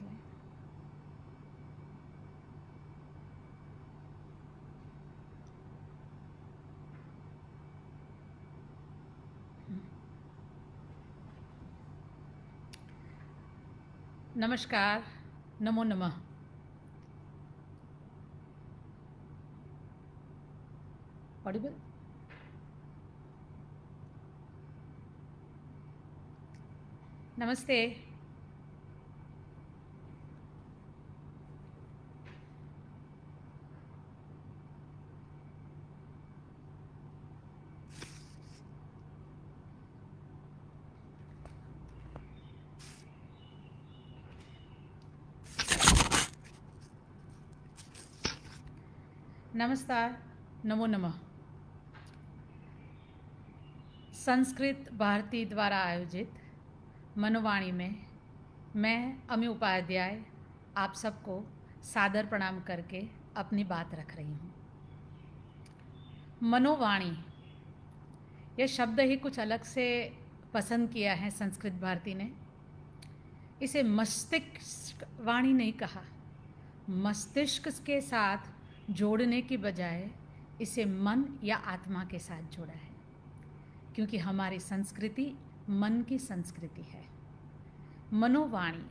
रख लें। नमस्कार, नमो नमः। ऑडिबल? नमस्ते। नमस्कार, नमो नमः। संस्कृत भारती द्वारा आयोजित मनोवाणी में मैं अमी उपाध्याय आप सबको सादर प्रणाम करके अपनी बात रख रही हूँ। मनोवाणी यह शब्द ही कुछ अलग से पसंद किया है संस्कृत भारती ने। इसे मस्तिष्क वाणी नहीं कहा। मस्तिष्क के साथ जोड़ने की बजाय इसे मन या आत्मा के साथ जोड़ा है, क्योंकि हमारी संस्कृति मन की संस्कृति है। मनोवाणी,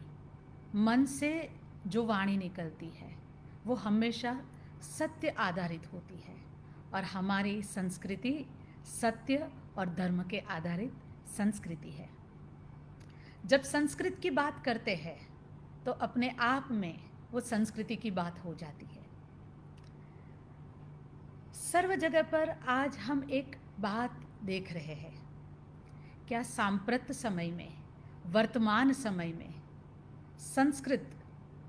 मन से जो वाणी निकलती है वो हमेशा सत्य आधारित होती है, और हमारी संस्कृति सत्य और धर्म के आधारित संस्कृति है। जब संस्कृत की बात करते हैं तो अपने आप में वो संस्कृति की बात हो जाती है। सर्व जगह पर आज हम एक बात देख रहे हैं, क्या सांप्रत समय में, वर्तमान समय में संस्कृत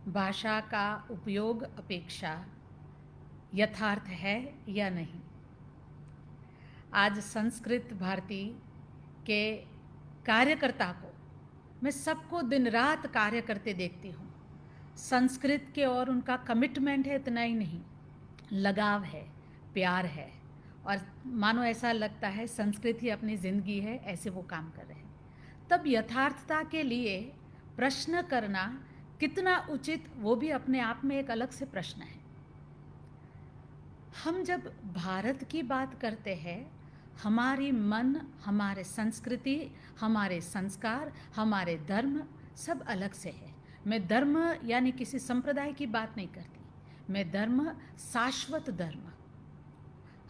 भाषा का उपयोग अपेक्षा यथार्थ है या नहीं। आज संस्कृत भारती के कार्यकर्ता को मैं सबको दिन रात कार्य करते देखती हूँ। संस्कृत के और उनका कमिटमेंट है, इतना ही नहीं, लगाव है, प्यार है, और मानो ऐसा लगता है संस्कृत ही अपनी ज़िंदगी है, ऐसे वो काम कर रहे हैं। तब यथार्थता के लिए प्रश्न करना कितना उचित, वो भी अपने आप में एक अलग से प्रश्न है। हम जब भारत की बात करते हैं, हमारी मन, हमारे संस्कृति, हमारे संस्कार, हमारे धर्म सब अलग से है। मैं धर्म यानी किसी संप्रदाय की बात नहीं करती, मैं धर्म शाश्वत धर्म,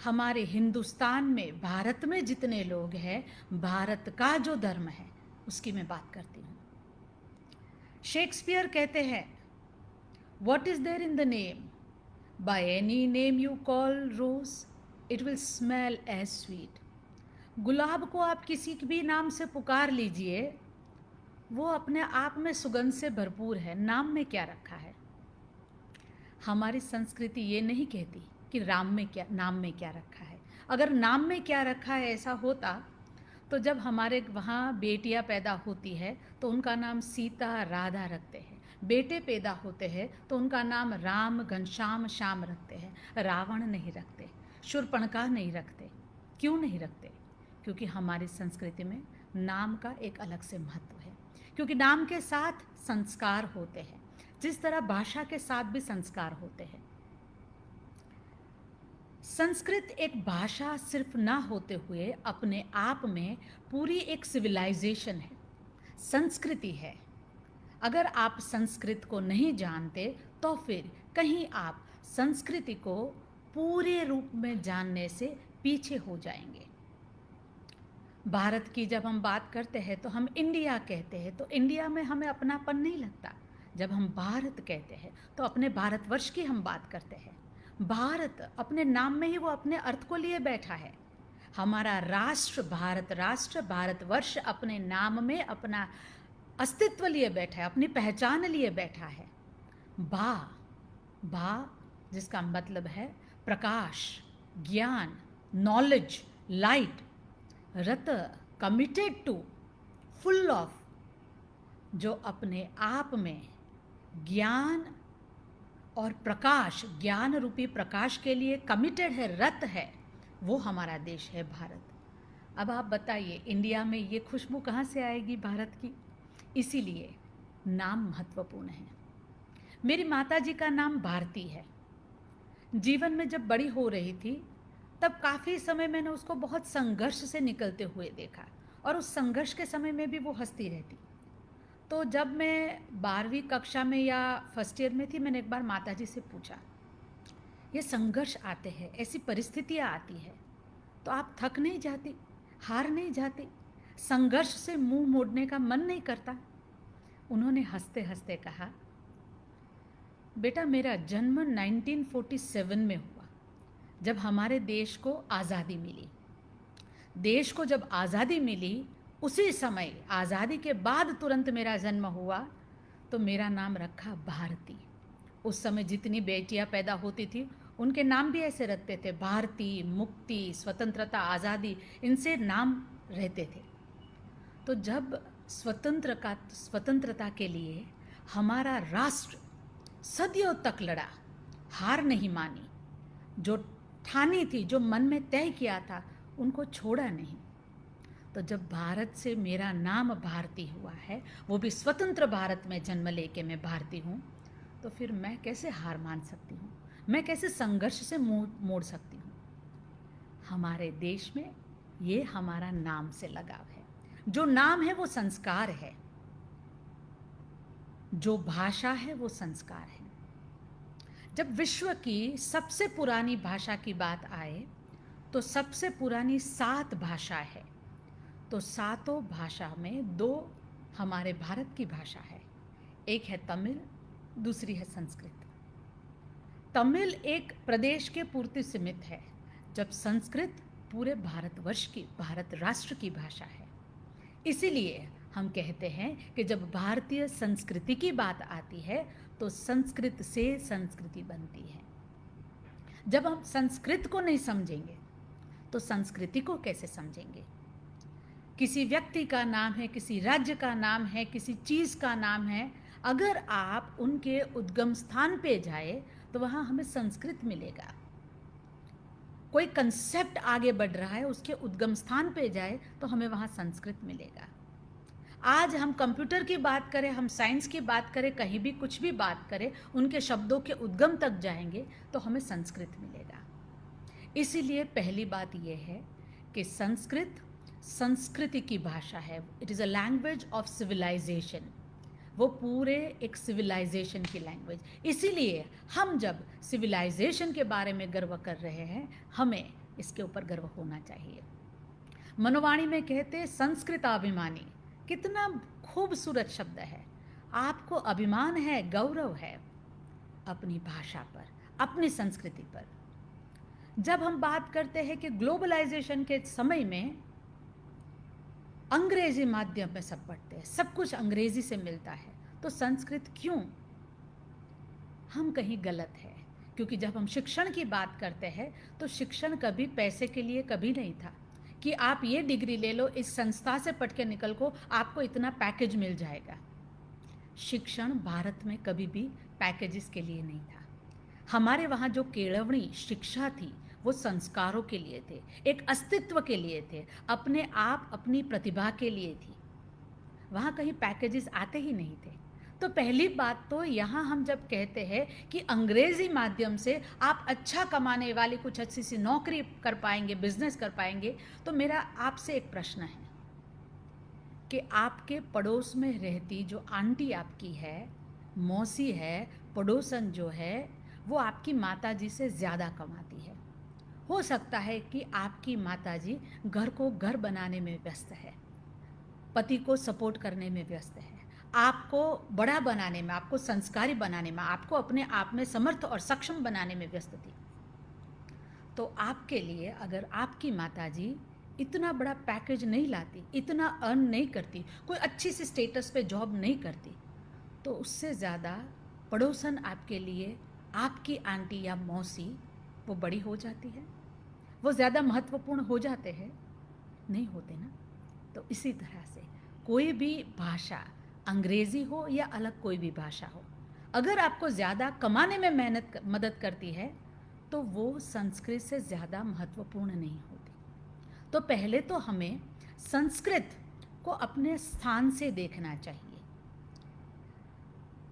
हमारे हिंदुस्तान में, भारत में जितने लोग हैं, भारत का जो धर्म है उसकी मैं बात करती हूँ। शेक्सपियर कहते हैं, what is there in the name, by any name you call rose it will smell as sweet. गुलाब को आप किसी भी नाम से पुकार लीजिए, वो अपने आप में सुगंध से भरपूर है। नाम में क्या रखा है। हमारी संस्कृति ये नहीं कहती कि नाम में क्या रखा है। अगर नाम में क्या रखा है ऐसा होता तो जब हमारे वहाँ बेटियाँ पैदा होती है तो उनका नाम सीता, राधा रखते हैं। बेटे पैदा होते हैं तो उनका नाम राम, घनश्याम, श्याम रखते हैं। रावण नहीं रखते, शूर्पणखा नहीं रखते। क्यों नहीं रखते? क्योंकि हमारी संस्कृति में नाम का एक अलग से महत्व है, क्योंकि नाम के साथ संस्कार होते हैं, जिस तरह भाषा के साथ भी संस्कार होते हैं। संस्कृत एक भाषा सिर्फ ना होते हुए अपने आप में पूरी एक सिविलाइजेशन है, संस्कृति है। अगर आप संस्कृत को नहीं जानते तो फिर कहीं आप संस्कृति को पूरे रूप में जानने से पीछे हो जाएंगे। भारत की जब हम बात करते हैं तो हम इंडिया कहते हैं, तो इंडिया में हमें अपनापन नहीं लगता। जब हम भारत कहते हैं तो अपने भारतवर्ष की हम बात करते हैं। भारत अपने नाम में ही वो अपने अर्थ को लिए बैठा है। हमारा राष्ट्र भारत, राष्ट्र भारतवर्ष अपने नाम में अपना अस्तित्व लिए बैठा है, अपनी पहचान लिए बैठा है। भा जिसका मतलब है प्रकाश, ज्ञान, नॉलेज, लाइट। रत, कमिटेड टू, फुल ऑफ, जो अपने आप में ज्ञान और प्रकाश, ज्ञान रूपी प्रकाश के लिए कमिटेड है, रत है, वो हमारा देश है भारत। अब आप बताइए इंडिया में ये खुशबू कहाँ से आएगी भारत की? इसीलिए नाम महत्वपूर्ण है। मेरी माताजी का नाम भारती है। जीवन में जब बड़ी हो रही थी तब काफ़ी समय मैंने उसको बहुत संघर्ष से निकलते हुए देखा, और उस संघर्ष के समय में भी वो हंसती रहती। तो जब मैं 12वीं कक्षा में या फर्स्ट ईयर में थी, मैंने एक बार माताजी से पूछा, ये संघर्ष आते हैं, ऐसी परिस्थितियाँ आती है, तो आप थक नहीं जाती, हार नहीं जाती, संघर्ष से मुंह मोड़ने का मन नहीं करता? उन्होंने हंसते हंसते कहा, बेटा मेरा जन्म 1947 में हुआ, जब हमारे देश को आज़ादी मिली। देश को जब आज़ादी मिली उसी समय, आज़ादी के बाद तुरंत मेरा जन्म हुआ, तो मेरा नाम रखा भारती। उस समय जितनी बेटियां पैदा होती थी उनके नाम भी ऐसे रखते थे, भारती, मुक्ति, स्वतंत्रता, आज़ादी, इनसे नाम रहते थे। तो जब स्वतंत्रता के लिए हमारा राष्ट्र सदियों तक लड़ा, हार नहीं मानी, जो ठानी थी, जो मन में तय किया था, उनको छोड़ा नहीं। तो जब भारत से मेरा नाम भारती हुआ है, वो भी स्वतंत्र भारत में जन्म लेके मैं भारती हूँ, तो फिर मैं कैसे हार मान सकती हूँ? मैं कैसे संघर्ष से मुंह मोड़ सकती हूँ? हमारे देश में ये हमारा नाम से लगाव है। जो नाम है वो संस्कार है, जो भाषा है वो संस्कार है। जब विश्व की सबसे पुरानी भाषा की बात आए तो सबसे पुरानी 7 भाषा है, तो 7 भाषा में 2 हमारे भारत की भाषा है। एक है तमिल, दूसरी है संस्कृत। तमिल एक प्रदेश के पूर्ति सीमित है, जब संस्कृत पूरे भारतवर्ष की, भारत राष्ट्र की भाषा है। इसीलिए हम कहते हैं कि जब भारतीय संस्कृति की बात आती है तो संस्कृत से संस्कृति बनती है। जब हम संस्कृत को नहीं समझेंगे तो संस्कृति को कैसे समझेंगे? किसी व्यक्ति का नाम है, किसी राज्य का नाम है, किसी चीज़ का नाम है, अगर आप उनके उद्गम स्थान पे जाए तो वहाँ हमें संस्कृत मिलेगा। कोई कंसेप्ट आगे बढ़ रहा है, उसके उद्गम स्थान पे जाए तो हमें वहाँ संस्कृत मिलेगा। आज हम कंप्यूटर की बात करें, हम साइंस की बात करें, कहीं भी कुछ भी बात करें, उनके शब्दों के उद्गम तक जाएंगे तो हमें संस्कृत मिलेगा। इसीलिए पहली बात यह है कि संस्कृत संस्कृति की भाषा है। It is a language of civilization. वो पूरे एक सिविलाइजेशन की लैंग्वेज। इसीलिए हम जब सिविलाइजेशन के बारे में गर्व कर रहे हैं, हमें इसके ऊपर गर्व होना चाहिए। मनोवाणी में कहते संस्कृताभिमानी, कितना खूबसूरत शब्द है। आपको अभिमान है, गौरव है अपनी भाषा पर, अपनी संस्कृति पर। जब हम बात करते हैं कि ग्लोबलाइजेशन के समय में अंग्रेजी माध्यम में सब पढ़ते हैं, सब कुछ अंग्रेजी से मिलता है, तो संस्कृत क्यों? हम कहीं गलत है, क्योंकि जब हम शिक्षण की बात करते हैं तो शिक्षण कभी पैसे के लिए कभी नहीं था कि आप ये डिग्री ले लो, इस संस्था से पढ़ के निकल को, आपको इतना पैकेज मिल जाएगा। शिक्षण भारत में कभी भी पैकेजेस के लिए नहीं था। हमारे वहाँ जो केळवणी शिक्षा थी वो संस्कारों के लिए थे, एक अस्तित्व के लिए थे, अपने आप अपनी प्रतिभा के लिए थी। वहाँ कहीं पैकेजेस आते ही नहीं थे। तो पहली बात तो यहाँ हम जब कहते हैं कि अंग्रेजी माध्यम से आप अच्छा कमाने वाली कुछ अच्छी सी नौकरी कर पाएंगे, बिजनेस कर पाएंगे, तो मेरा आपसे एक प्रश्न है कि आपके पड़ोस में रहती जो आंटी आपकी है, मौसी है, पड़ोसन जो है, वो आपकी माताजी से ज़्यादा कमाती है। हो सकता है कि आपकी माताजी घर को घर बनाने में व्यस्त है, पति को सपोर्ट करने में व्यस्त है, आपको बड़ा बनाने में, आपको संस्कारी बनाने में, आपको अपने आप में समर्थ और सक्षम बनाने में व्यस्त थी। तो आपके लिए अगर आपकी माताजी इतना बड़ा पैकेज नहीं लाती, इतना अर्न नहीं करती, कोई अच्छी सी स्टेटस पे जॉब नहीं करती, तो उससे ज़्यादा पड़ोसन आपके लिए आपकी आंटी या मौसी वो बड़ी हो जाती है, वो ज़्यादा महत्वपूर्ण हो जाते हैं? नहीं होते ना। तो इसी तरह से कोई भी भाषा, अंग्रेज़ी हो या अलग कोई भी भाषा हो, अगर आपको ज़्यादा कमाने में मदद करती है तो वो संस्कृत से ज़्यादा महत्वपूर्ण नहीं होती। तो पहले तो हमें संस्कृत को अपने स्थान से देखना चाहिए।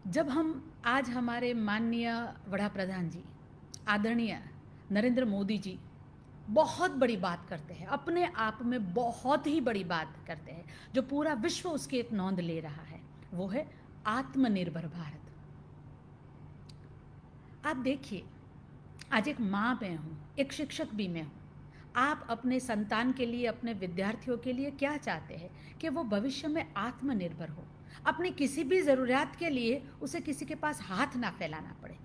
जब हम आज हमारे माननीय वड़ा प्रधान जी, आदरणीय नरेंद्र मोदी जी बहुत बड़ी बात करते हैं, अपने आप में बहुत ही बड़ी बात करते हैं, जो पूरा विश्व उसकी एक नोंद ले रहा है, वो है आत्मनिर्भर भारत। आप देखिए, आज एक माँ मैं हूँ, एक शिक्षक भी मैं हूँ। आप अपने संतान के लिए, अपने विद्यार्थियों के लिए क्या चाहते हैं कि वो भविष्य में आत्मनिर्भर हो, अपनी किसी भी ज़रूरियात के लिए उसे किसी के पास हाथ ना फैलाना पड़े।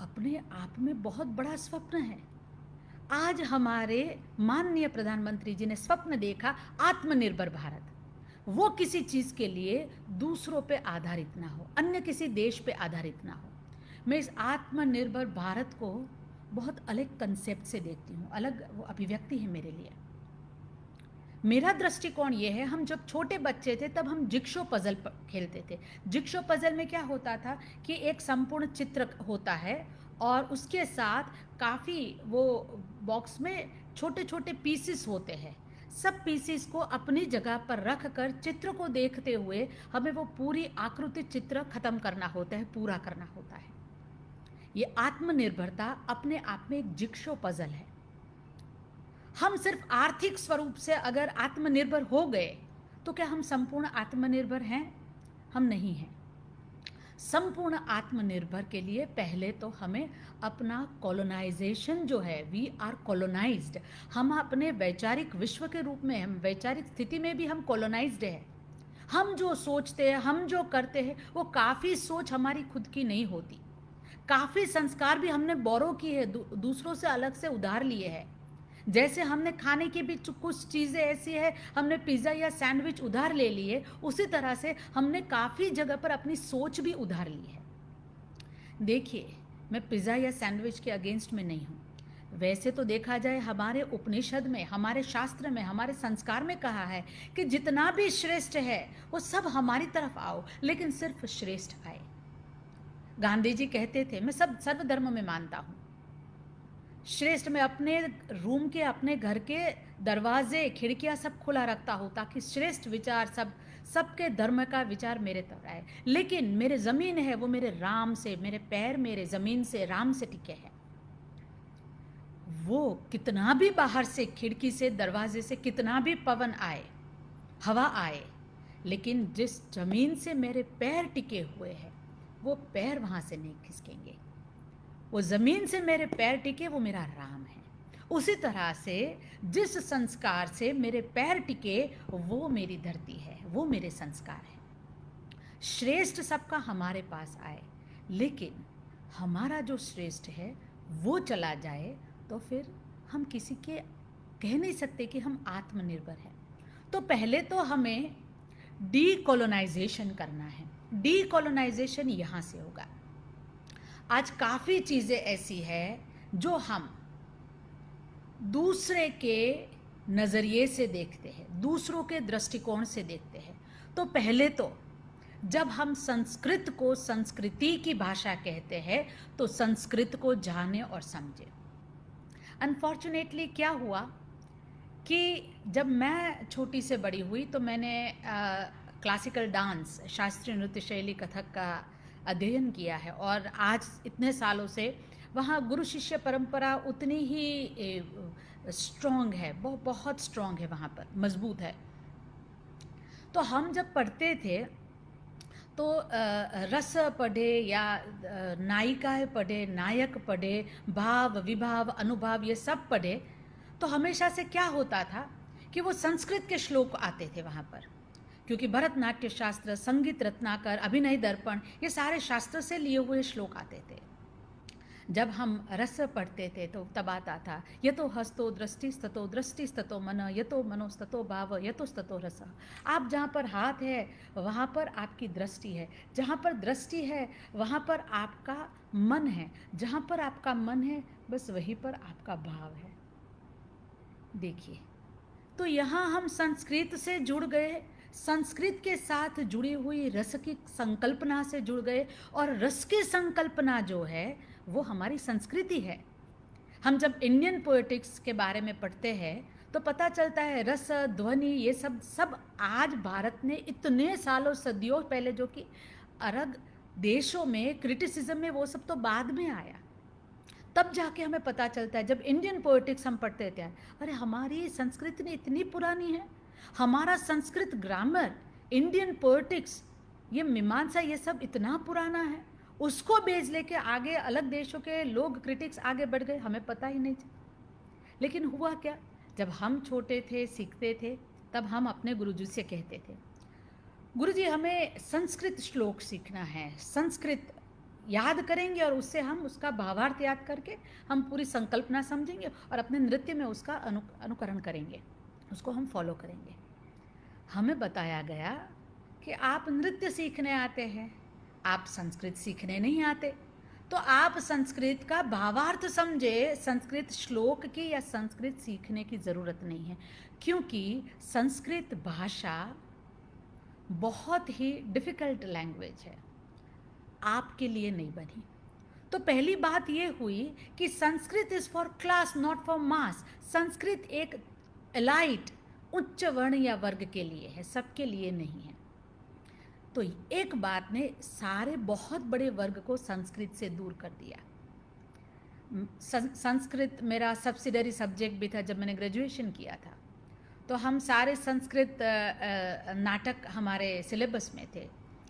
अपने आप में बहुत बड़ा स्वप्न है। आज हमारे माननीय प्रधानमंत्री जी ने स्वप्न देखा आत्मनिर्भर भारत। वो किसी चीज़ के लिए दूसरों पे आधारित ना हो, अन्य किसी देश पे आधारित ना हो। मैं इस आत्मनिर्भर भारत को बहुत अलग कंसेप्ट से देखती हूँ, अलग वो अभिव्यक्ति है मेरे लिए। मेरा दृष्टिकोण ये है, हम जब छोटे बच्चे थे तब हम जिक्शो पजल खेलते थे। जिक्शो पजल में क्या होता था कि एक संपूर्ण चित्र होता है और उसके साथ काफ़ी वो बॉक्स में छोटे छोटे पीसेस होते हैं। सब पीसेस को अपनी जगह पर रख कर चित्र को देखते हुए हमें वो पूरी आकृति चित्र खत्म करना होता है, पूरा करना होता है। ये आत्मनिर्भरता अपने आप में एक जिक्शो पजल है। हम सिर्फ आर्थिक स्वरूप से अगर आत्मनिर्भर हो गए तो क्या हम संपूर्ण आत्मनिर्भर हैं? हम नहीं हैं। संपूर्ण आत्मनिर्भर के लिए पहले तो हमें अपना कॉलोनाइजेशन जो है, वी आर कॉलोनाइज्ड, हम अपने वैचारिक विश्व के रूप में, हम वैचारिक स्थिति में भी हम कॉलोनाइज्ड है। हम जो सोचते हैं, हम जो करते हैं, वो काफ़ी सोच हमारी खुद की नहीं होती। काफ़ी संस्कार भी हमने बोरो किए हैं, दूसरों से अलग से उधार लिए हैं। जैसे हमने खाने की भी कुछ चीज़ें ऐसी है, हमने पिज़्ज़ा या सैंडविच उधार ले लिए, उसी तरह से हमने काफ़ी जगह पर अपनी सोच भी उधार ली है। देखिए, मैं पिज़्ज़ा या सैंडविच के अगेंस्ट में नहीं हूँ। वैसे तो देखा जाए, हमारे उपनिषद में, हमारे शास्त्र में, हमारे संस्कार में कहा है कि जितना भी श्रेष्ठ है वो सब हमारी तरफ आओ, लेकिन सिर्फ श्रेष्ठ आए। गांधी जी कहते थे, मैं सब सर्वधर्म में मानता हूँ, श्रेष्ठ में अपने रूम के, अपने घर के दरवाजे खिड़कियां सब खुला रखता हूँ ताकि श्रेष्ठ विचार सबके धर्म का विचार मेरे तरफ आए। लेकिन मेरे ज़मीन है वो मेरे राम से, मेरे पैर मेरे ज़मीन से, राम से टिके हैं। वो कितना भी बाहर से, खिड़की से, दरवाजे से कितना भी पवन आए, हवा आए, लेकिन जिस ज़मीन से मेरे पैर टिके हुए हैं वो पैर वहाँ से नहीं खिसकेंगे। वो ज़मीन से मेरे पैर टिके वो मेरा राम है। उसी तरह से जिस संस्कार से मेरे पैर टिके वो मेरी धरती है, वो मेरे संस्कार है। श्रेष्ठ सबका हमारे पास आए, लेकिन हमारा जो श्रेष्ठ है वो चला जाए तो फिर हम किसी के कह नहीं सकते कि हम आत्मनिर्भर हैं। तो पहले तो हमें डीकोलोनाइजेशन करना है। डीकोलोनाइजेशन यहाँ से होगा। आज काफ़ी चीज़ें ऐसी है जो हम दूसरे के नज़रिए से देखते हैं, दूसरों के दृष्टिकोण से देखते हैं। तो पहले तो जब हम संस्कृत को संस्कृति की भाषा कहते हैं तो संस्कृत को जाने और समझे। अनफॉर्चुनेटली क्या हुआ कि जब मैं छोटी से बड़ी हुई तो मैंने क्लासिकल डांस, शास्त्रीय नृत्य शैली कथक का अध्ययन किया है और आज इतने सालों से वहाँ गुरु शिष्य परंपरा उतनी ही स्ट्रॉन्ग है, बहुत स्ट्रॉन्ग है, वहाँ पर मजबूत है। तो हम जब पढ़ते थे तो रस पढ़े या नायिकाएँ पढ़े, नायक पढ़े, भाव विभाव अनुभाव ये सब पढ़े, तो हमेशा से क्या होता था कि वो संस्कृत के श्लोक आते थे वहाँ पर, क्योंकि भरतनाट्य शास्त्र, संगीत रत्नाकर, अभिनय दर्पण, ये सारे शास्त्र से लिए हुए श्लोक आते थे। जब हम रस पढ़ते थे तो तब आता था, यतो हस्तो दृष्टिस्ततो दृष्टिस्ततो मन, यतो मनोस्ततो भाव, यतोस्ततो रस। आप जहाँ पर हाथ है वहाँ पर आपकी दृष्टि है, जहाँ पर दृष्टि है वहाँ पर आपका मन है, जहाँ पर आपका मन है बस वहीं पर आपका भाव है। देखिए, तो यहाँ हम संस्कृत से जुड़ गए, संस्कृत के साथ जुड़ी हुई रस की संकल्पना से जुड़ गए, और रस की संकल्पना जो है वो हमारी संस्कृति है। हम जब इंडियन पोएटिक्स के बारे में पढ़ते हैं तो पता चलता है रस, ध्वनि, ये सब आज भारत ने इतने सालों, सदियों पहले जो कि अरग देशों में क्रिटिसिज्म में वो सब तो बाद में आया, तब जाके हमें पता चलता है। जब इंडियन पोएटिक्स हम पढ़ते थे, अरे हमारी संस्कृत ने इतनी पुरानी है, हमारा संस्कृत ग्रामर, इंडियन पोएटिक्स, ये मीमांसा, ये सब इतना पुराना है। उसको बेच लेके आगे अलग देशों के लोग, क्रिटिक्स आगे बढ़ गए, हमें पता ही नहीं चला। लेकिन हुआ क्या, जब हम छोटे थे, सीखते थे, तब हम अपने गुरुजी से कहते थे, गुरुजी हमें संस्कृत श्लोक सीखना है, संस्कृत याद करेंगे और उससे हम उसका भावार्थ याद करके हम पूरी संकल्पना समझेंगे और अपने नृत्य में उसका अनुकरण करेंगे, उसको हम फॉलो करेंगे। हमें बताया गया कि आप नृत्य सीखने आते हैं, आप संस्कृत सीखने नहीं आते, तो आप संस्कृत का भावार्थ समझे, संस्कृत श्लोक की या संस्कृत सीखने की ज़रूरत नहीं है, क्योंकि संस्कृत भाषा बहुत ही डिफ़िकल्ट लैंग्वेज है, आपके लिए नहीं बनी। तो पहली बात ये हुई कि Sanskrit is for class, not for mass. Sanskrit एक एलाइट, उच्च वर्ण या वर्ग के लिए है, सबके लिए नहीं है। तो एक बात ने सारे बहुत बड़े वर्ग को संस्कृत से दूर कर दिया। संस्कृत मेरा सब्सिडरी सब्जेक्ट भी था जब मैंने ग्रेजुएशन किया था, तो हम सारे संस्कृत नाटक हमारे सिलेबस में थे,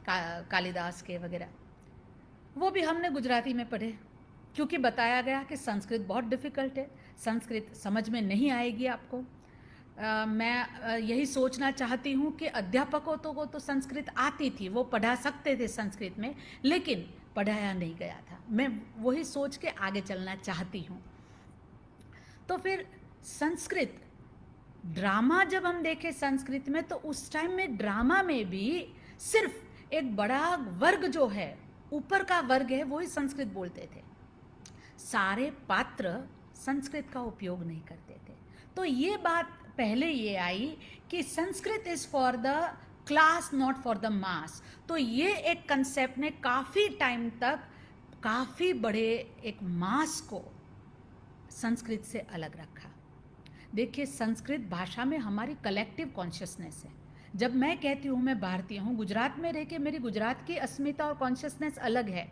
कालिदास के वगैरह, वो भी हमने गुजराती में पढ़े, क्योंकि बताया गया कि संस्कृत बहुत डिफ़िकल्ट है, संस्कृत समझ में नहीं आएगी आपको। मैं यही सोचना चाहती हूँ कि अध्यापकों को तो संस्कृत आती थी, वो पढ़ा सकते थे संस्कृत में, लेकिन पढ़ाया नहीं गया था। मैं वही सोच के आगे चलना चाहती हूँ। तो फिर संस्कृत ड्रामा जब हम देखें संस्कृत में, तो उस टाइम में ड्रामा में भी सिर्फ एक बड़ा वर्ग जो है, ऊपर का वर्ग है, वही संस्कृत बोलते थे। सारे पात्र संस्कृत का उपयोग नहीं करते थे। तो ये बात पहले ये आई कि Sanskrit is for the class, not for the mass. तो ये एक कंसेप्ट ने काफ़ी टाइम तक काफ़ी बड़े एक मास को संस्कृत से अलग रखा। देखिए, संस्कृत भाषा में हमारी कलेक्टिव कॉन्शियसनेस है। जब मैं कहती हूँ मैं भारतीय हूँ, गुजरात में रह के मेरी गुजरात की अस्मिता और कॉन्शियसनेस अलग है,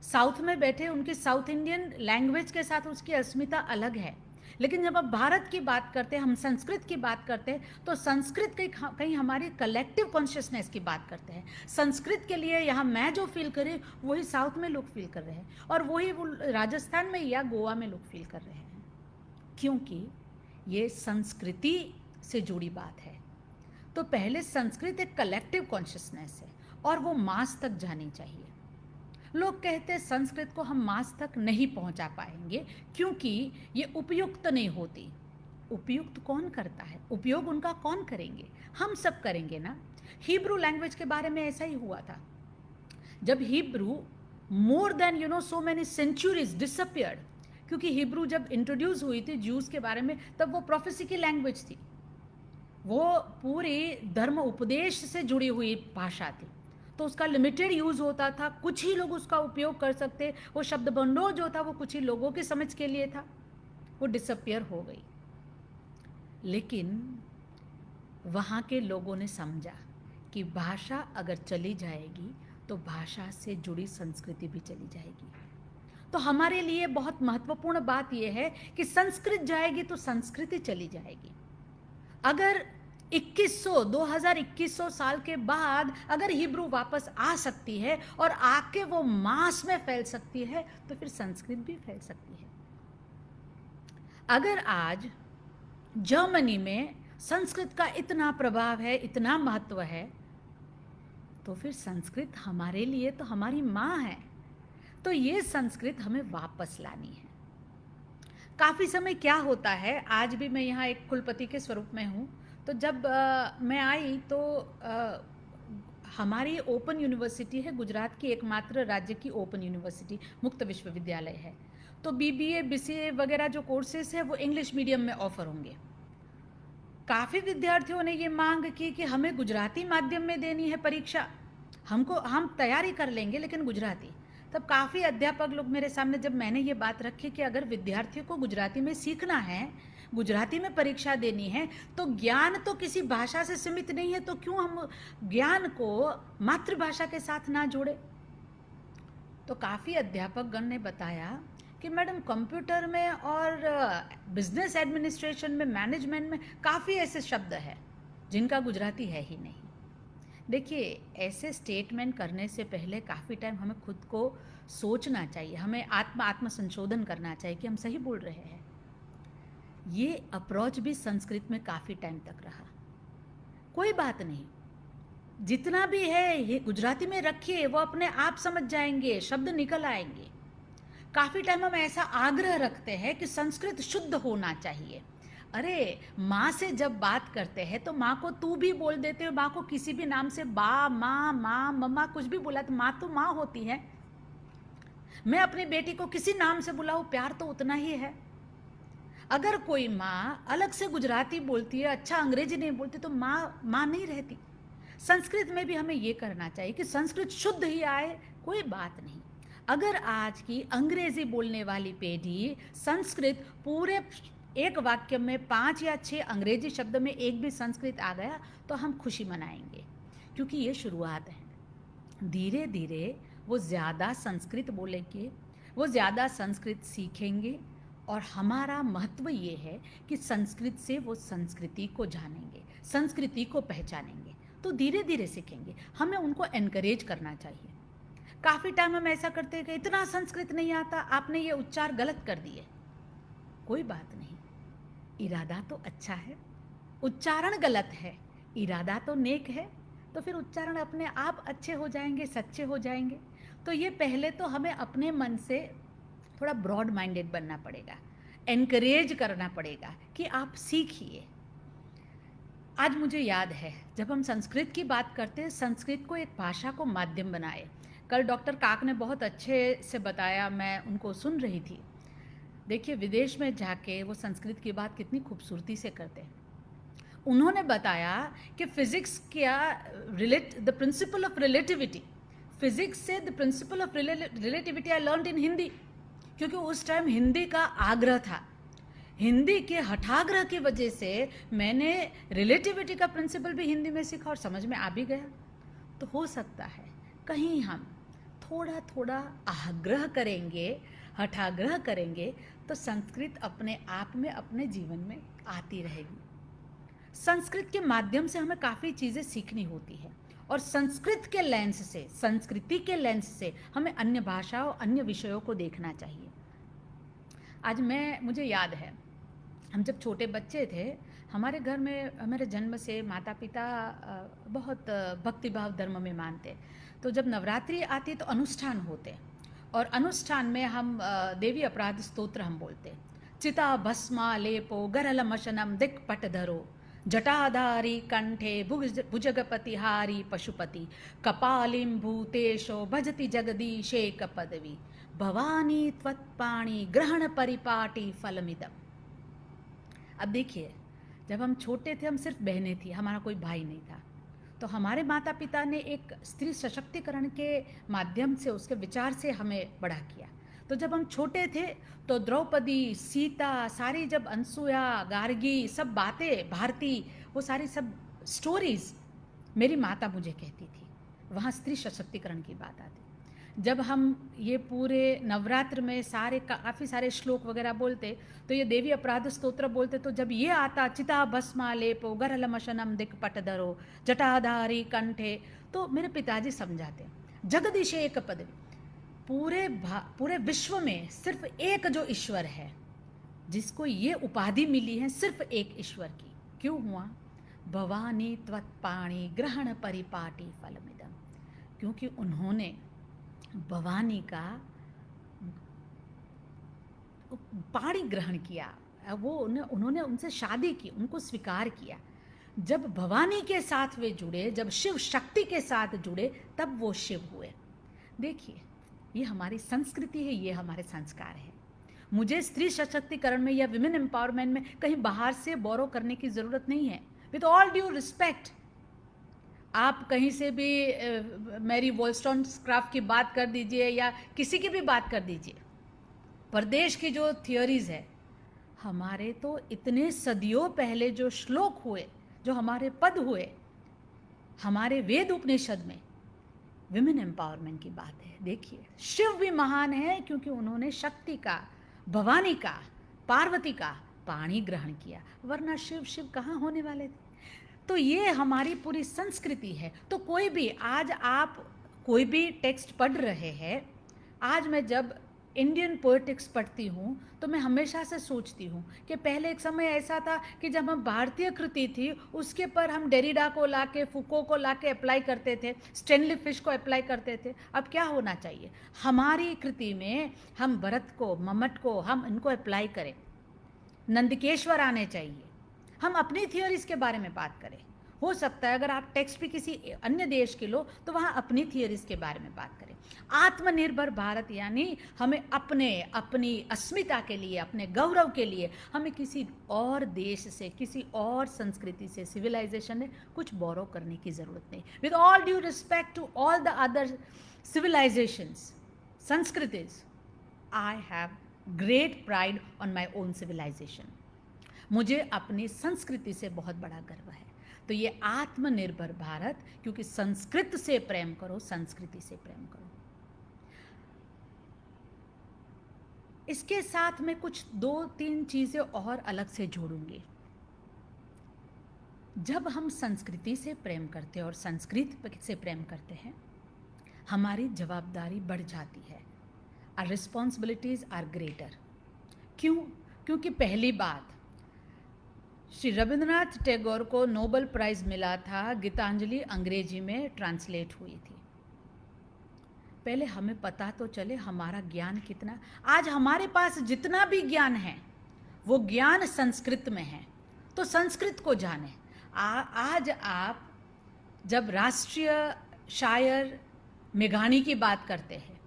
साउथ में बैठे उनकी साउथ इंडियन लैंग्वेज के साथ उसकी अस्मिता अलग है। लेकिन जब आप भारत की बात करते हैं, हम संस्कृत की बात करते हैं, तो संस्कृत कहीं हमारी कलेक्टिव कॉन्शियसनेस की बात करते हैं। संस्कृत के लिए यहाँ मैं जो फील कर रही हूँ, वही साउथ में लोग फील कर रहे हैं, और वही वो राजस्थान में या गोवा में लोग फील कर रहे हैं, क्योंकि ये संस्कृति से जुड़ी बात है। तो पहले संस्कृत एक कलेक्टिव कॉन्शियसनेस है और वो मास तक जानी चाहिए। लोग कहते हैं संस्कृत को हम मास तक नहीं पहुंचा पाएंगे क्योंकि ये उपयुक्त नहीं होती। उपयुक्त कौन करता है? उपयोग उनका कौन करेंगे? हम सब करेंगे ना। हिब्रू लैंग्वेज के बारे में ऐसा ही हुआ था। जब Hebrew more than so many centuries disappeared, क्योंकि हिब्रू जब इंट्रोड्यूस हुई थी ज्यूज़ के बारे में, तब वो प्रोफेसी की लैंग्वेज थी, वो पूरी धर्म उपदेश से जुड़ी हुई भाषा थी, तो उसका लिमिटेड यूज़ होता था, कुछ ही लोग उसका उपयोग कर सकते। वो शब्द भंडोर जो था वो कुछ ही लोगों की समझ के लिए था, वो डिसअपियर हो गई। लेकिन वहाँ के लोगों ने समझा कि भाषा अगर चली जाएगी तो भाषा से जुड़ी संस्कृति भी चली जाएगी। तो हमारे लिए बहुत महत्वपूर्ण बात यह है कि संस्कृत जाएगी तो संस्कृति चली जाएगी। अगर 2100 साल के बाद अगर हिब्रू वापस आ सकती है और आके वो मास में फैल सकती है, तो फिर संस्कृत भी फैल सकती है। अगर आज जर्मनी में संस्कृत का इतना प्रभाव है, इतना महत्व है, तो फिर संस्कृत हमारे लिए तो हमारी माँ है। तो ये संस्कृत हमें वापस लानी है। काफ़ी समय क्या होता है, आज भी मैं यहाँ एक कुलपति के स्वरूप में हूँ, तो जब मैं आई तो हमारी ओपन यूनिवर्सिटी है, गुजरात की एकमात्र राज्य की ओपन यूनिवर्सिटी, मुक्त विश्वविद्यालय है। तो BBA BCA वगैरह जो कोर्सेज है वो इंग्लिश मीडियम में ऑफर होंगे। काफ़ी विद्यार्थियों ने ये मांग की कि हमें गुजराती माध्यम में देनी है परीक्षा, हम तैयारी कर लेंगे लेकिन गुजराती। तब काफ़ी अध्यापक लोग मेरे सामने, जब मैंने ये बात रखी कि अगर विद्यार्थियों को गुजराती में सीखना है, गुजराती में परीक्षा देनी है, तो ज्ञान तो किसी भाषा से सीमित नहीं है, तो क्यों हम ज्ञान को मातृभाषा के साथ ना जोड़े? तो काफ़ी अध्यापकगण ने बताया कि मैडम कंप्यूटर में और बिजनेस एडमिनिस्ट्रेशन में, मैनेजमेंट में काफ़ी ऐसे शब्द हैं जिनका गुजराती है ही नहीं। देखिए, ऐसे स्टेटमेंट करने से पहले काफ़ी टाइम हमें खुद को सोचना चाहिए, हमें आत्म संशोधन करना चाहिए कि हम सही बोल रहे हैं। ये अप्रोच भी संस्कृत में काफ़ी टाइम तक रहा। कोई बात नहीं, जितना भी है ये गुजराती में रखिए, वो अपने आप समझ जाएंगे, शब्द निकल आएंगे। काफ़ी टाइम हम ऐसा आग्रह रखते हैं कि संस्कृत शुद्ध होना चाहिए। अरे, माँ से जब बात करते हैं तो माँ को तू भी बोल देते हो, माँ को किसी भी नाम से बा, माँ, माँ, मम्मा कुछ भी बोला तो माँ होती है। मैं अपनी बेटी को किसी नाम से बुलाऊं, प्यार तो उतना ही है। अगर कोई माँ अलग से गुजराती बोलती है, अच्छा अंग्रेजी नहीं बोलती, तो माँ नहीं रहती। संस्कृत में भी हमें ये करना चाहिए कि संस्कृत शुद्ध ही आए, कोई बात नहीं। अगर आज की अंग्रेजी बोलने वाली पीढ़ी संस्कृत पूरे एक वाक्य में 5 या 6 अंग्रेजी शब्द में एक भी संस्कृत आ गया तो हम खुशी मनाएंगे, क्योंकि ये शुरुआत है। धीरे धीरे वो ज़्यादा संस्कृत बोलेंगे, वो ज़्यादा संस्कृत सीखेंगे, और हमारा महत्व ये है कि संस्कृत से वो संस्कृति को जानेंगे, संस्कृति को पहचानेंगे, तो धीरे धीरे सीखेंगे। हमें उनको एनकरेज करना चाहिए। काफ़ी टाइम हम ऐसा करते हैं कि इतना संस्कृत नहीं आता, आपने ये उच्चार गलत कर दिए। कोई बात नहीं, इरादा तो अच्छा है, उच्चारण गलत है, इरादा तो नेक है, तो फिर उच्चारण अपने आप अच्छे हो जाएंगे, सच्चे हो जाएंगे। तो ये पहले तो हमें अपने मन से थोड़ा ब्रॉड माइंडेड बनना पड़ेगा, एनकरेज करना पड़ेगा कि आप सीखिए। आज मुझे याद है जब हम संस्कृत की बात करते हैं, संस्कृत को एक भाषा को माध्यम बनाए। कल डॉक्टर काक ने बहुत अच्छे से बताया, मैं उनको सुन रही थी। देखिए, विदेश में जाके वो संस्कृत की बात कितनी खूबसूरती से करते हैं। उन्होंने बताया कि फिजिक्स क्या the principle of relativity, physics से the principle of relativity I learn in Hindi, क्योंकि उस टाइम हिंदी का आग्रह था। हिंदी के हठाग्रह की वजह से मैंने रिलेटिविटी का प्रिंसिपल भी हिंदी में सीखा और समझ में आ भी गया। तो हो सकता है कहीं हम थोड़ा थोड़ा आग्रह करेंगे, हठाग्रह करेंगे, तो संस्कृत अपने आप में अपने जीवन में आती रहेगी। संस्कृत के माध्यम से हमें काफ़ी चीज़ें सीखनी होती है, और संस्कृत के लेंस से, संस्कृति के लेंस से हमें अन्य भाषाओं, अन्य विषयों को देखना चाहिए। आज मुझे याद है, हम जब छोटे बच्चे थे, हमारे घर में मेरे जन्म से माता पिता बहुत भक्तिभाव धर्म में मानते। तो जब नवरात्रि आती तो अनुष्ठान होते, और अनुष्ठान में हम देवी अपराध स्तोत्र हम बोलते। चिता भस्मा लेपो गरलमशनम दिक् पटधरो जटाधारी कंठे भुजगपतिहारी पशुपति कपालिं भूतेशो भजति जगदीशेक पदवी भवानी त्वत्पाणि ग्रहण परिपाटी फलमिदम। अब देखिए, जब हम छोटे थे, हम सिर्फ बहनें थी, हमारा कोई भाई नहीं था, तो हमारे माता पिता ने एक स्त्री सशक्तिकरण के माध्यम से, उसके विचार से हमें बड़ा किया। तो जब हम छोटे थे तो द्रौपदी, सीता, सारी जब अनसुया, गार्गी, सब बातें, भारती, वो सारी सब स्टोरीज मेरी माता मुझे कहती थी। वहाँ स्त्री सशक्तिकरण की बात आती। जब हम ये पूरे नवरात्र में काफ़ी सारे श्लोक वगैरह बोलते, तो ये देवी अपराध स्तोत्र बोलते, तो जब ये आता चिता भस्मा लेपो गरलमशनम दिक् पटधरो जटाधारी कंठे, तो मेरे पिताजी समझाते जगदीशेक पदवी, पूरे विश्व में सिर्फ एक जो ईश्वर है, जिसको ये उपाधि मिली है, सिर्फ एक ईश्वर की। क्यों हुआ? भवानी त्वत्पाणि ग्रहण परिपाटी फलमिदम, क्योंकि उन्होंने भवानी का पाणी ग्रहण किया, वो उन्होंने उनसे शादी की, उनको स्वीकार किया। जब भवानी के साथ वे जुड़े, जब शिव शक्ति के साथ जुड़े, तब वो शिव हुए। देखिए, ये हमारी संस्कृति है, ये हमारे संस्कार है। मुझे स्त्री सशक्तिकरण में या विमेन एम्पावरमेंट में कहीं बाहर से बोरो करने की ज़रूरत नहीं है। विथ ऑल ड्यू रिस्पेक्ट, आप कहीं से भी मैरी वॉलस्टोनक्राफ्ट की बात कर दीजिए या किसी की भी बात कर दीजिए, परदेश की जो थियोरीज है, हमारे तो इतने सदियों पहले जो श्लोक हुए, जो हमारे पद हुए, हमारे वेद उपनिषद में, विमेन एम्पावरमेंट की बात है। देखिए, शिव भी महान है क्योंकि उन्होंने शक्ति का, भवानी का, पार्वती का पाणी ग्रहण किया, वरना शिव शिव कहाँ होने वाले थे। तो ये हमारी पूरी संस्कृति है। तो कोई भी, आज आप कोई भी टेक्स्ट पढ़ रहे हैं, आज मैं जब इंडियन पोएटिक्स पढ़ती हूँ तो मैं हमेशा से सोचती हूँ कि पहले एक समय ऐसा था कि जब हम भारतीय कृति थी उसके पर हम डेरिडा को लाके, फुको को लाके अप्लाई करते थे, स्टेनली फिश को अप्लाई करते थे। अब क्या होना चाहिए, हमारी कृति में हम भरत को, मम्मट को, हम इनको अप्लाई करें, नंदकेश्वर आने चाहिए, हम अपनी थियोरीज के बारे में बात करें। हो सकता है अगर आप टेक्स्ट भी किसी अन्य देश के लो तो वहाँ अपनी थियोरीज के बारे में बात करें। आत्मनिर्भर भारत यानी हमें अपनी अस्मिता के लिए, अपने गौरव के लिए हमें किसी और देश से, किसी और संस्कृति से, सिविलाइजेशन ने कुछ बोरो करने की ज़रूरत नहीं। With all due respect to all the other civilisations, संस्कृतिज, I have great pride on my own civilisation. मुझे अपनी संस्कृति से बहुत बड़ा गर्व है। तो ये आत्मनिर्भर भारत, क्योंकि संस्कृत से प्रेम करो, संस्कृति से प्रेम करो। इसके साथ मैं कुछ 2-3 चीज़ें और अलग से जोड़ूंगी। जब हम संस्कृति से प्रेम करते हैं और संस्कृत से प्रेम करते हैं, हमारी जवाबदारी बढ़ जाती है। Our responsibilities are greater। क्यों? क्योंकि पहली बात, श्री रविंद्रनाथ टैगोर को नोबेल प्राइज़ मिला था, गीतांजलि अंग्रेजी में ट्रांसलेट हुई थी। पहले हमें पता तो चले हमारा ज्ञान कितना। आज हमारे पास जितना भी ज्ञान है वो ज्ञान संस्कृत में है, तो संस्कृत को जाने। आज आप जब राष्ट्रीय शायर मेघानी की बात करते हैं,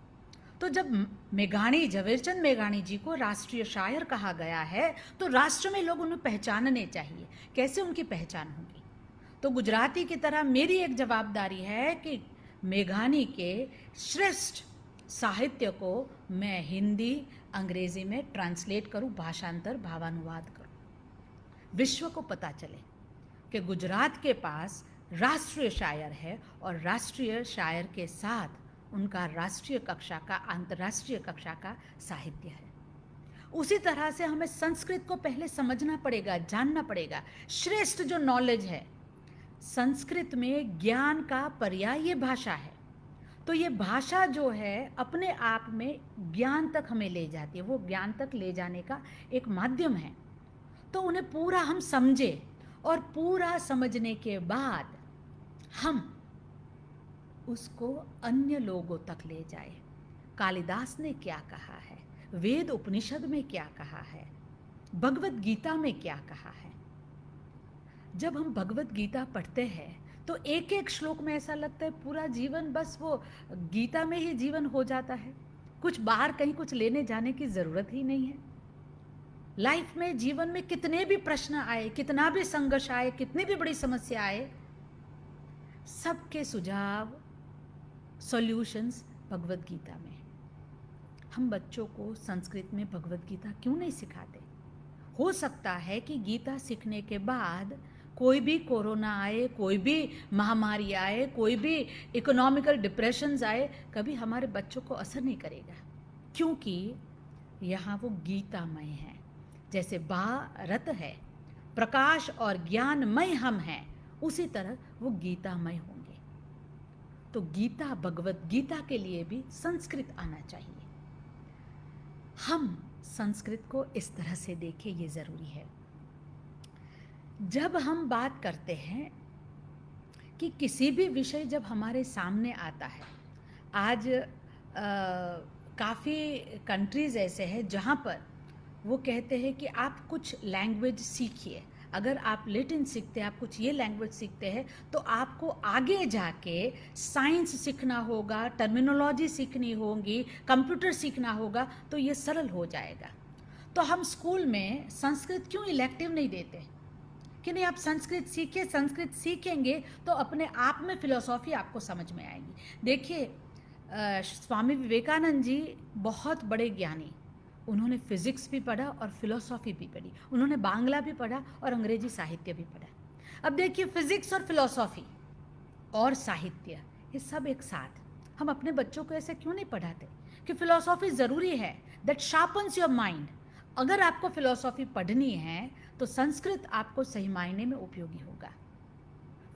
तो जब मेघानी, झवेरचंद मेघानी जी को राष्ट्रीय शायर कहा गया है तो राष्ट्र में लोग उन्हें पहचानने चाहिए। कैसे उनकी पहचान होगी? तो गुजराती की तरह मेरी एक जवाबदारी है कि मेघानी के श्रेष्ठ साहित्य को मैं हिंदी, अंग्रेजी में ट्रांसलेट करूं, भाषांतर, भावानुवाद करूं। विश्व को पता चले कि गुजरात के पास राष्ट्रीय शायर है और राष्ट्रीय शायर के साथ उनका राष्ट्रीय कक्षा का, अंतर्राष्ट्रीय कक्षा का साहित्य है। उसी तरह से हमें संस्कृत को पहले समझना पड़ेगा, जानना पड़ेगा। श्रेष्ठ जो नॉलेज है, संस्कृत में ज्ञान का पर्याय भाषा है। तो ये भाषा जो है अपने आप में ज्ञान तक हमें ले जाती है, वो ज्ञान तक ले जाने का एक माध्यम है। तो उन्हें पूरा हम समझे और पूरा समझने के बाद हम उसको अन्य लोगों तक ले जाए। कालिदास ने क्या कहा है, वेद उपनिषद में क्या कहा है, भगवत गीता में क्या कहा है। जब हम भगवत गीता पढ़ते हैं तो एक एक श्लोक में ऐसा लगता है पूरा जीवन बस वो गीता में ही जीवन हो जाता है। कुछ बाहर कहीं कुछ लेने जाने की ज़रूरत ही नहीं है। लाइफ में, जीवन में कितने भी प्रश्न आए, कितना भी संघर्ष आए, कितनी भी बड़ी समस्या आए, सबके सुझाव, सॉल्यूशंस भगवत गीता में। हम बच्चों को संस्कृत में भगवत गीता क्यों नहीं सिखाते? हो सकता है कि गीता सीखने के बाद कोई भी कोरोना आए, कोई भी महामारी आए, कोई भी इकोनॉमिकल डिप्रेशंस आए, कभी हमारे बच्चों को असर नहीं करेगा, क्योंकि यहाँ वो गीतामय है। जैसे भारत है, प्रकाश और ज्ञानमय हम हैं, उसी तरह वो गीतामय होंगे। तो गीता, भगवत गीता के लिए भी संस्कृत आना चाहिए। हम संस्कृत को इस तरह से देखें, ये ज़रूरी है। जब हम बात करते हैं कि किसी भी विषय जब हमारे सामने आता है, आज काफ़ी कंट्रीज़ ऐसे हैं जहाँ पर वो कहते हैं कि आप कुछ लैंग्वेज सीखिए। अगर आप लैटिन सीखते हैं, आप कुछ ये लैंग्वेज सीखते हैं, तो आपको आगे जाके साइंस सीखना होगा, टर्मिनोलॉजी सीखनी होगी, कंप्यूटर सीखना होगा, तो ये सरल हो जाएगा। तो हम स्कूल में संस्कृत क्यों इलेक्टिव नहीं देते कि नहीं आप संस्कृत सीखिए, संस्कृत सीखेंगे तो अपने आप में फिलॉसॉफी आपको समझ में आएगी। देखिए, स्वामी विवेकानंद जी बहुत बड़े ज्ञानी, उन्होंने फिज़िक्स भी पढ़ा और फिलॉसॉफी भी पढ़ी, उन्होंने बांग्ला भी पढ़ा और अंग्रेजी साहित्य भी पढ़ा। अब देखिए, फिज़िक्स और फिलॉसॉफी और साहित्य, ये सब एक साथ, हम अपने बच्चों को ऐसे क्यों नहीं पढ़ाते कि फिलॉसफी ज़रूरी है, दैट शार्पन्स योर माइंड। अगर आपको फिलॉसफी पढ़नी है तो संस्कृत आपको सही मायने में उपयोगी होगा।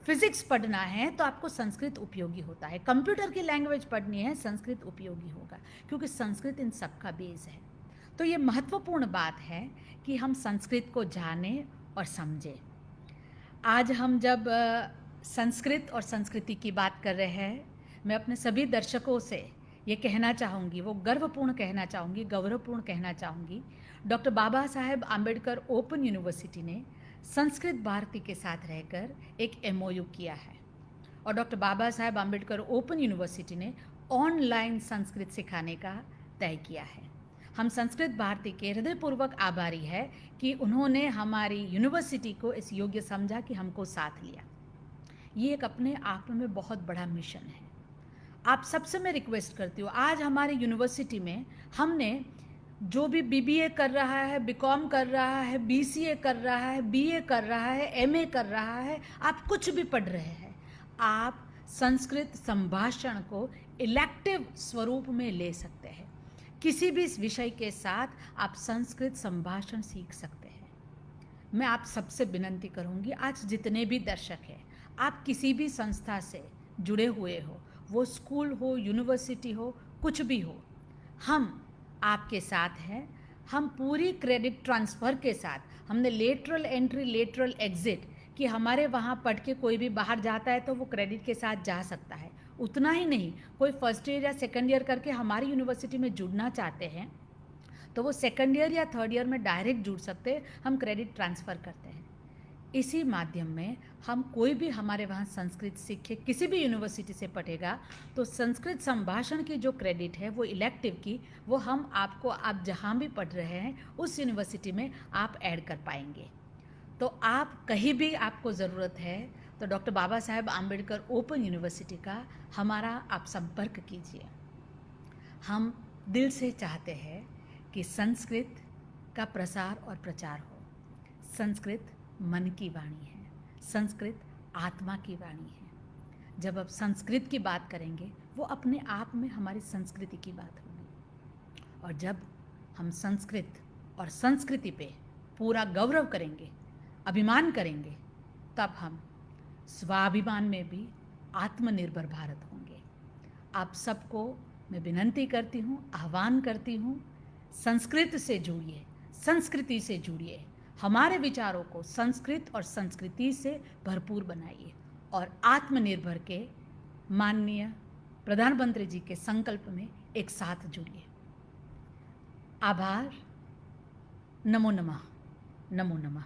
फिजिक्स पढ़ना है तो आपको संस्कृत उपयोगी होता है, कंप्यूटर की लैंग्वेज पढ़नी है संस्कृत उपयोगी होगा, क्योंकि संस्कृत इन सब का बेस है। तो ये महत्वपूर्ण बात है कि हम संस्कृत को जानें और समझें। आज हम जब संस्कृत और संस्कृति की बात कर रहे हैं, मैं अपने सभी दर्शकों से ये कहना चाहूँगी, वो गर्वपूर्ण कहना चाहूँगी, गौरवपूर्ण कहना चाहूँगी, doctor Baba Saheb Ambedkar open university ने संस्कृत भारती के साथ रहकर एक MOU किया है और doctor Baba Saheb Ambedkar open university ने ऑनलाइन संस्कृत सिखाने का तय किया है। हम संस्कृत भारती के हृदयपूर्वक आभारी है कि उन्होंने हमारी यूनिवर्सिटी को इस योग्य समझा कि हमको साथ लिया। ये एक अपने आप में बहुत बड़ा मिशन है। आप सबसे मैं रिक्वेस्ट करती हूँ, आज हमारी यूनिवर्सिटी में हमने जो भी BBA कर रहा है, BCom कर रहा है, BCA कर रहा है, BA कर रहा है, MA कर रहा है, आप कुछ भी पढ़ रहे हैं, आप संस्कृत संभाषण को इलेक्टिव स्वरूप में ले सकते हैं। किसी भी विषय के साथ आप संस्कृत संभाषण सीख सकते हैं। मैं आप सबसे विनती करूंगी, आज जितने भी दर्शक हैं, आप किसी भी संस्था से जुड़े हुए हो, वो स्कूल हो, यूनिवर्सिटी हो, कुछ भी हो, हम आपके साथ हैं। हम पूरी क्रेडिट ट्रांसफ़र के साथ, हमने लेटरल एंट्री लेटरल एग्ज़िट कि हमारे वहाँ पढ़ के कोई भी बाहर जाता है तो वो क्रेडिट के साथ जा सकता है। उतना ही नहीं, कोई फर्स्ट ईयर या सेकंड ईयर करके हमारी यूनिवर्सिटी में जुड़ना चाहते हैं तो वो सेकंड ईयर या थर्ड ईयर में डायरेक्ट जुड़ सकते हैं, हम क्रेडिट ट्रांसफ़र करते हैं। इसी माध्यम में हम कोई भी हमारे वहाँ संस्कृत सीखे, किसी भी यूनिवर्सिटी से पढ़ेगा तो संस्कृत संभाषण की जो क्रेडिट है वो इलेक्टिव की, वो हम आपको, आप जहाँ भी पढ़ रहे हैं उस यूनिवर्सिटी में आप ऐड कर पाएंगे। तो आप कहीं भी आपको ज़रूरत है तो doctor Baba Saheb Ambedkar open university का हमारा आप संपर्क कीजिए। हम दिल से चाहते हैं कि संस्कृत का प्रसार और प्रचार हो। संस्कृत मन की वाणी है, संस्कृत आत्मा की वाणी है। जब आप संस्कृत की बात करेंगे वो अपने आप में हमारी संस्कृति की बात होगी, और जब हम संस्कृत और संस्कृति पे पूरा गौरव करेंगे, अभिमान करेंगे, तब हम स्वाभिमान में भी आत्मनिर्भर भारत होंगे। आप सबको मैं विनती करती हूँ, आह्वान करती हूँ, संस्कृत से जुड़िए, संस्कृति से जुड़िए, हमारे विचारों को संस्कृत और संस्कृति से भरपूर बनाइए और आत्मनिर्भर के माननीय प्रधानमंत्री जी के संकल्प में एक साथ जुड़िए। आभार। नमो नमः। नमो नमः।